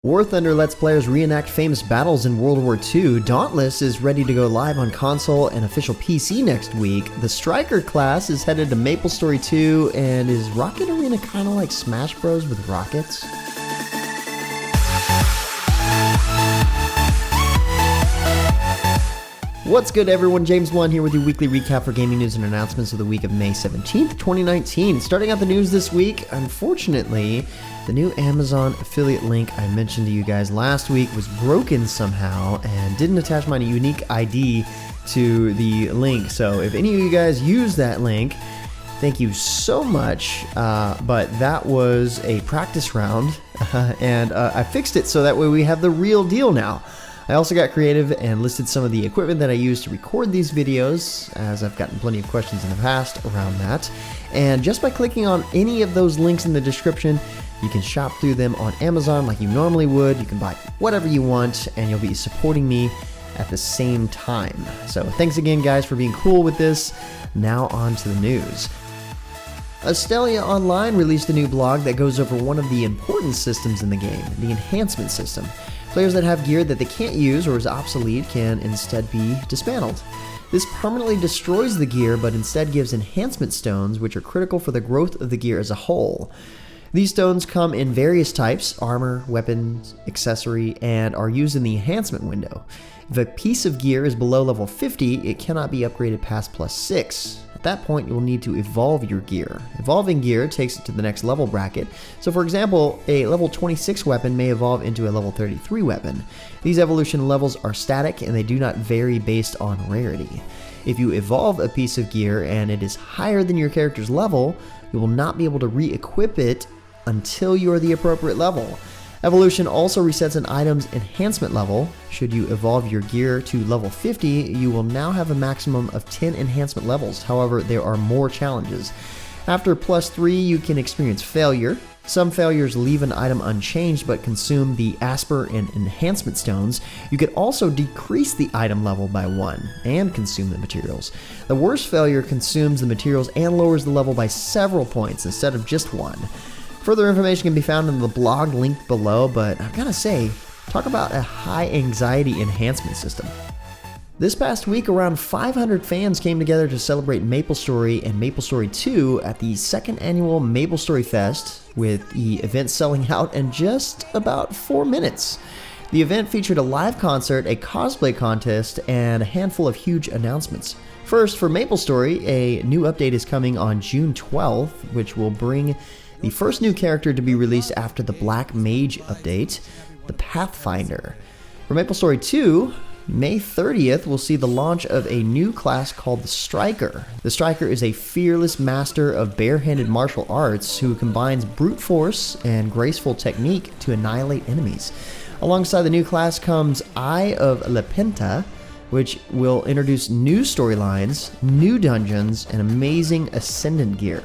War Thunder lets players reenact famous battles in World War II. Dauntless is ready to go live on console and official PC next week. The Striker class is headed to MapleStory 2, and is Rocket Arena kind of like Smash Bros with rockets? What's good, everyone? James One here with your weekly recap for gaming news and announcements of the week of May 17th, 2019. Starting out the news this week, unfortunately, the new Amazon affiliate link I mentioned to you guys last week was broken somehow and didn't attach my unique ID to the link. So if any of you guys use that link, thank you so much, but that was a practice round, and I fixed it so that way we have the real deal now. I also got creative and listed some of the equipment that I use to record these videos, as I've gotten plenty of questions in the past around that. And just by clicking on any of those links in the description, you can shop through them on Amazon like you normally would. You can buy whatever you want, and you'll be supporting me at the same time. So thanks again, guys, for being cool with this. Now on to the news. Astellia Online released a new blog that goes over one of the important systems in the game, the Enhancement system. Players that have gear that they can't use or is obsolete can instead be dismantled. This permanently destroys the gear, but instead gives enhancement stones, which are critical for the growth of the gear as a whole. These stones come in various types: armor, weapons, accessory, and are used in the enhancement window. If a piece of gear is below level 50, it cannot be upgraded past +6. At that point, you will need to evolve your gear. Evolving gear takes it to the next level bracket. So for example, a level 26 weapon may evolve into a level 33 weapon. These evolution levels are static and they do not vary based on rarity. If you evolve a piece of gear and it is higher than your character's level, you will not be able to re-equip it until you are the appropriate level. Evolution also resets an item's enhancement level. Should you evolve your gear to level 50, you will now have a maximum of 10 enhancement levels. However, there are more challenges. After +3, you can experience failure. Some failures leave an item unchanged but consume the Asper and enhancement stones. You could also decrease the item level by 1 and consume the materials. The worst failure consumes the materials and lowers the level by several points instead of just 1. Further information can be found in the blog linked below, but I've got to say, talk about a high anxiety enhancement system. This past week, around 500 fans came together to celebrate MapleStory and MapleStory 2 at the second annual MapleStory Fest, with the event selling out in just about 4 minutes. The event featured a live concert, a cosplay contest, and a handful of huge announcements. First, for MapleStory, a new update is coming on June 12th, which will bring the first new character to be released after the Black Mage update, the Pathfinder. For MapleStory 2, May 30th will see the launch of a new class called the Striker. The Striker is a fearless master of barehanded martial arts who combines brute force and graceful technique to annihilate enemies. Alongside the new class comes Eye of Lepenta, which will introduce new storylines, new dungeons, and amazing Ascendant gear.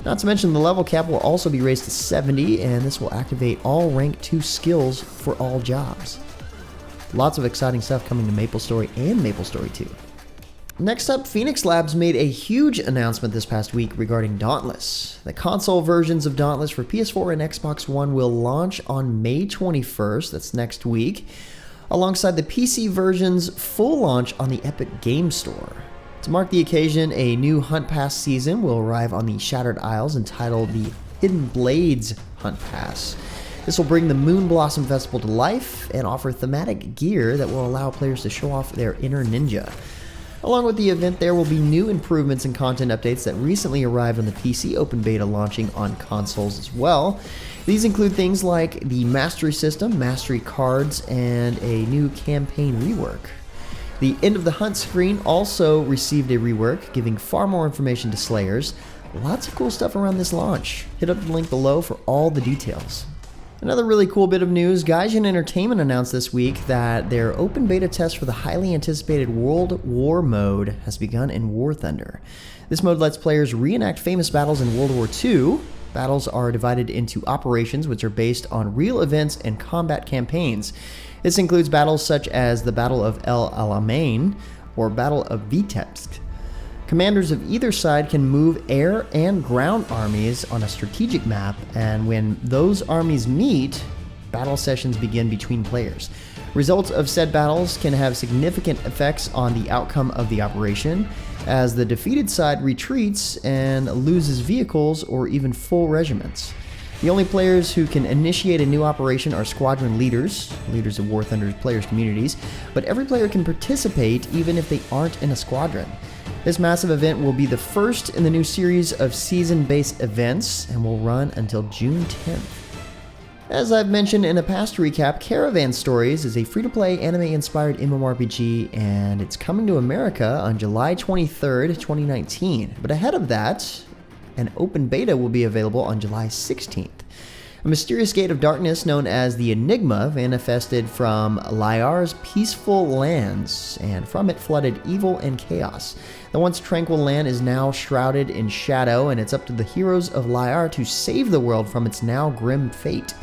Not to mention the level cap will also be raised to 70, and this will activate all rank 2 skills for all jobs. Lots of exciting stuff coming to MapleStory and MapleStory 2. Next up, Phoenix Labs made a huge announcement this past week regarding Dauntless. The console versions of Dauntless for PS4 and Xbox One will launch on May 21st, that's next week, alongside the PC version's full launch on the Epic Games Store. To mark the occasion, a new Hunt Pass season will arrive on the Shattered Isles entitled the Hidden Blades Hunt Pass. This will bring the Moon Blossom Festival to life and offer thematic gear that will allow players to show off their inner ninja. Along with the event, there will be new improvements and content updates that recently arrived on the PC Open Beta launching on consoles as well. These include things like the Mastery system, Mastery cards, and a new campaign rework. The End of the Hunt screen also received a rework, giving far more information to Slayers. Lots of cool stuff around this launch. Hit up the link below for all the details. Another really cool bit of news, Gaijin Entertainment announced this week that their open beta test for the highly anticipated World War mode has begun in War Thunder. This mode lets players reenact famous battles in World War II. Battles are divided into operations, which are based on real events and combat campaigns. This includes battles such as the Battle of El Alamein or Battle of Vitebsk. Commanders of either side can move air and ground armies on a strategic map, and when those armies meet, battle sessions begin between players. Results of said battles can have significant effects on the outcome of the operation, as the defeated side retreats and loses vehicles or even full regiments. The only players who can initiate a new operation are squadron leaders of War Thunder's players' communities, but every player can participate even if they aren't in a squadron. This massive event will be the first in the new series of season-based events and will run until June 10th. As I've mentioned in a past recap, Caravan Stories is a free-to-play anime-inspired MMORPG, and it's coming to America on July 23rd, 2019. But ahead of that, an open beta will be available on July 16th. A mysterious gate of darkness known as the Enigma manifested from Lyar's peaceful lands, and from it flooded evil and chaos. The once tranquil land is now shrouded in shadow, and it's up to the heroes of Lyar to save the world from its now grim fate.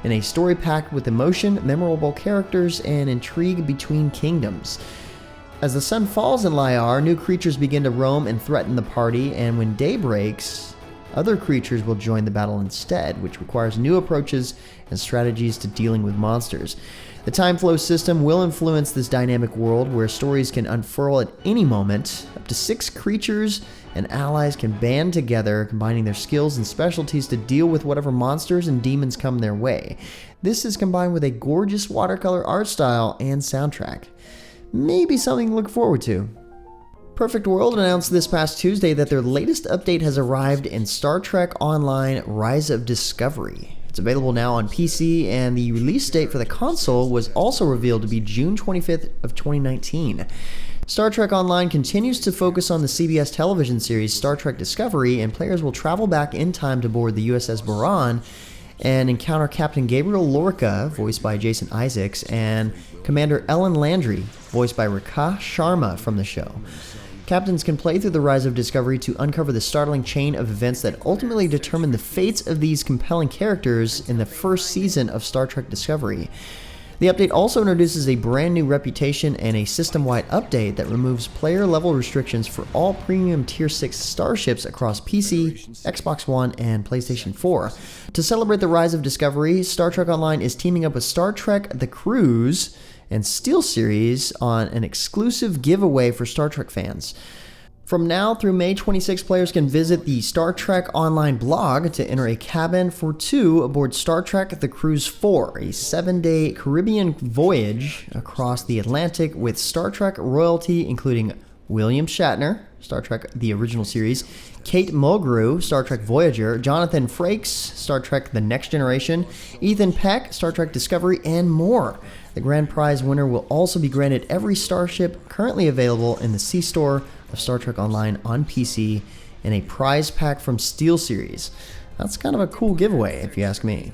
In a story packed with emotion, memorable characters, and intrigue between kingdoms. As the sun falls in Lyar, new creatures begin to roam and threaten the party, and when day breaks, other creatures will join the battle instead, which requires new approaches and strategies to dealing with monsters. The time flow system will influence this dynamic world where stories can unfurl at any moment. Up to 6 creatures and allies can band together, combining their skills and specialties to deal with whatever monsters and demons come their way. This is combined with a gorgeous watercolor art style and soundtrack. Maybe something to look forward to. Perfect World announced this past Tuesday that their latest update has arrived in Star Trek Online Rise of Discovery. It's available now on PC, and the release date for the console was also revealed to be June 25th of 2019. Star Trek Online continues to focus on the CBS television series Star Trek Discovery, and players will travel back in time to board the USS Buran and encounter Captain Gabriel Lorca, voiced by Jason Isaacs, and Commander Ellen Landry, voiced by Rekha Sharma from the show. Captains can play through the Rise of Discovery to uncover the startling chain of events that ultimately determine the fates of these compelling characters in the first season of Star Trek Discovery. The update also introduces a brand new reputation and a system-wide update that removes player-level restrictions for all premium Tier 6 starships across PC, Xbox One, and PlayStation 4. To celebrate the Rise of Discovery, Star Trek Online is teaming up with Star Trek The Cruise and SteelSeries on an exclusive giveaway for Star Trek fans. From now through May 26, players can visit the Star Trek Online blog to enter a cabin for 2 aboard Star Trek The Cruise 4, a 7-day Caribbean voyage across the Atlantic with Star Trek royalty including William Shatner, Star Trek The Original Series, Kate Mulgrew, Star Trek Voyager, Jonathan Frakes, Star Trek The Next Generation, Ethan Peck, Star Trek Discovery, and more. The grand prize winner will also be granted every starship currently available in the C-Store of Star Trek Online on PC and a prize pack from SteelSeries. That's kind of a cool giveaway, if you ask me.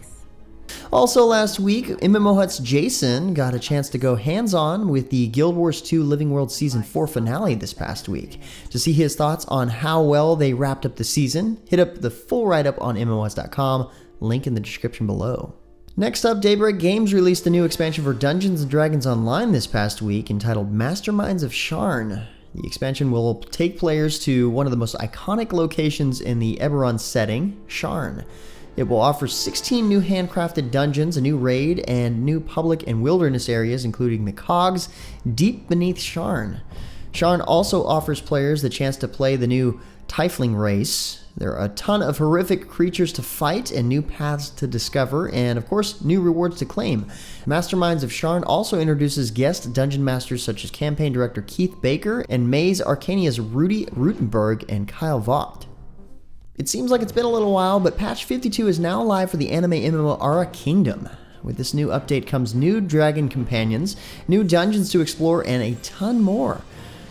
Also last week, MMO Hut's Jason got a chance to go hands-on with the Guild Wars 2 Living World Season 4 finale this past week. To see his thoughts on how well they wrapped up the season, hit up the full write-up on MMOHuts.com, link in the description below. Next up, Daybreak Games released the new expansion for Dungeons & Dragons Online this past week, entitled Masterminds of Sharn. The expansion will take players to one of the most iconic locations in the Eberron setting, Sharn. It will offer 16 new handcrafted dungeons, a new raid, and new public and wilderness areas, including the Cogs, deep beneath Sharn. Sharn also offers players the chance to play the new Tiefling race. There are a ton of horrific creatures to fight and new paths to discover, and of course, new rewards to claim. Masterminds of Sharn also introduces guest dungeon masters such as campaign director Keith Baker and Maze Arcania's Rudy Rutenberg and Kyle Vogt. It seems like it's been a little while, but patch 52 is now live for the anime MMO Ara Kingdom. With this new update comes new dragon companions, new dungeons to explore, and a ton more.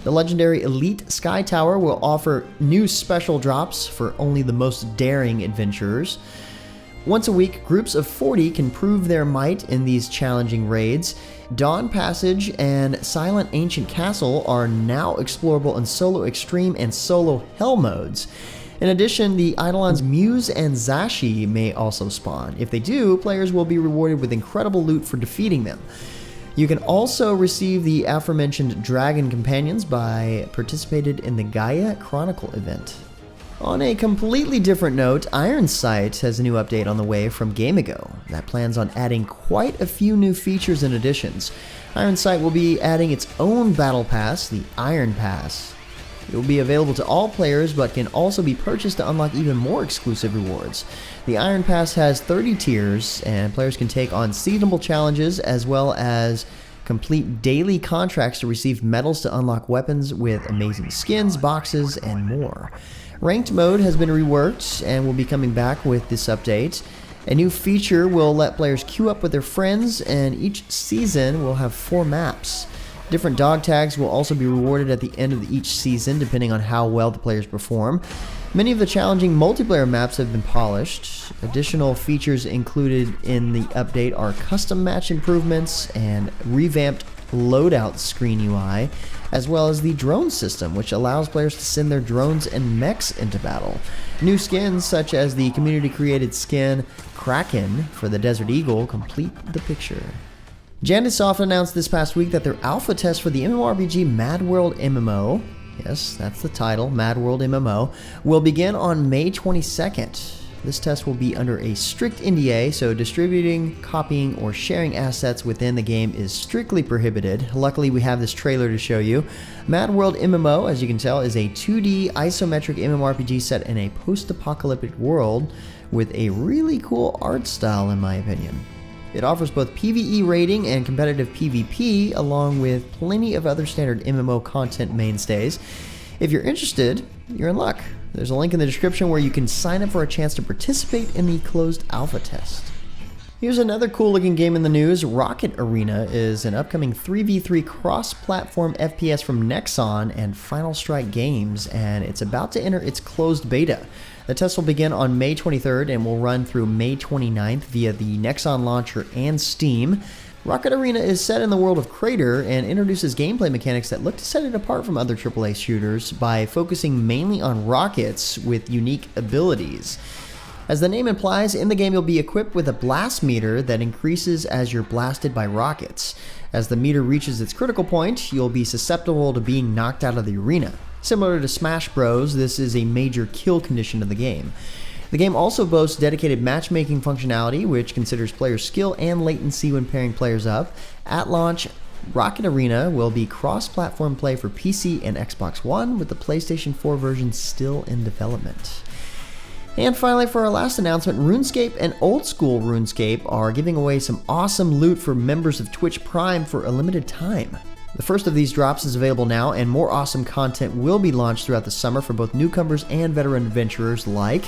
The legendary Elite Sky Tower will offer new special drops for only the most daring adventurers. Once a week, groups of 40 can prove their might in these challenging raids. Dawn Passage and Silent Ancient Castle are now explorable in Solo Extreme and Solo Hell modes. In addition, the Eidolons Muse and Zashi may also spawn. If they do, players will be rewarded with incredible loot for defeating them. You can also receive the aforementioned Dragon Companions by participating in the Gaia Chronicle event. On a completely different note, Ironsight has a new update on the way from Game-A-Go that plans on adding quite a few new features and additions. Ironsight will be adding its own battle pass, the Iron Pass. It will be available to all players, but can also be purchased to unlock even more exclusive rewards. The Iron Pass has 30 tiers, and players can take on seasonable challenges as well as complete daily contracts to receive medals to unlock weapons with amazing skins, boxes, and more. Ranked mode has been reworked and will be coming back with this update. A new feature will let players queue up with their friends, and each season will have 4 maps. Different dog tags will also be rewarded at the end of each season depending on how well the players perform. Many of the challenging multiplayer maps have been polished. Additional features included in the update are custom match improvements and revamped loadout screen UI, as well as the drone system, which allows players to send their drones and mechs into battle. New skins such as the community-created skin Kraken for the Desert Eagle complete the picture. Jandisoft announced this past week that their alpha test for the MMORPG Mad World MMO, yes, that's the title, Mad World MMO, will begin on May 22nd. This test will be under a strict NDA, so distributing, copying, or sharing assets within the game is strictly prohibited. Luckily, we have this trailer to show you. Mad World MMO, as you can tell, is a 2D isometric MMORPG set in a post-apocalyptic world with a really cool art style, in my opinion. It offers both PvE rating and competitive PvP, along with plenty of other standard MMO content mainstays. If you're interested, you're in luck. There's a link in the description where you can sign up for a chance to participate in the closed alpha test. Here's another cool looking game in the news. Rocket Arena is an upcoming 3v3 cross-platform FPS from Nexon and Final Strike Games, and it's about to enter its closed beta. The test will begin on May 23rd and will run through May 29th via the Nexon launcher and Steam. Rocket Arena is set in the world of Crater and introduces gameplay mechanics that look to set it apart from other AAA shooters by focusing mainly on rockets with unique abilities. As the name implies, in the game you'll be equipped with a blast meter that increases as you're blasted by rockets. As the meter reaches its critical point, you'll be susceptible to being knocked out of the arena. Similar to Smash Bros, this is a major kill condition of the game. The game also boasts dedicated matchmaking functionality, which considers player skill and latency when pairing players up. At launch, Rocket Arena will be cross-platform play for PC and Xbox One, with the PlayStation 4 version still in development. And finally, for our last announcement, Runescape and Old School Runescape are giving away some awesome loot for members of Twitch Prime for a limited time. The first of these drops is available now, and more awesome content will be launched throughout the summer for both newcomers and veteran adventurers alike.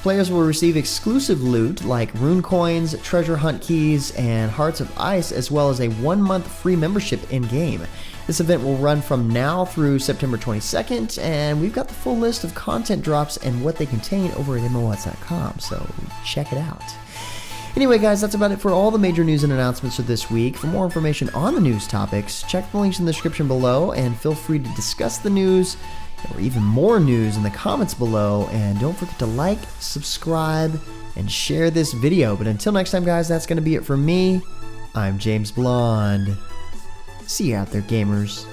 Players will receive exclusive loot like rune coins, treasure hunt keys, and hearts of ice, as well as a 1-month free membership in-game. This event will run from now through September 22nd, and we've got the full list of content drops and what they contain over at MMOWhat's.com, so check it out. Anyway guys, that's about it for all the major news and announcements for this week. For more information on the news topics, check the links in the description below, and feel free to discuss the news or even more news in the comments below, and don't forget to like, subscribe, and share this video. But until next time guys, that's going to be it from me. I'm James Blonde. See you out there, gamers.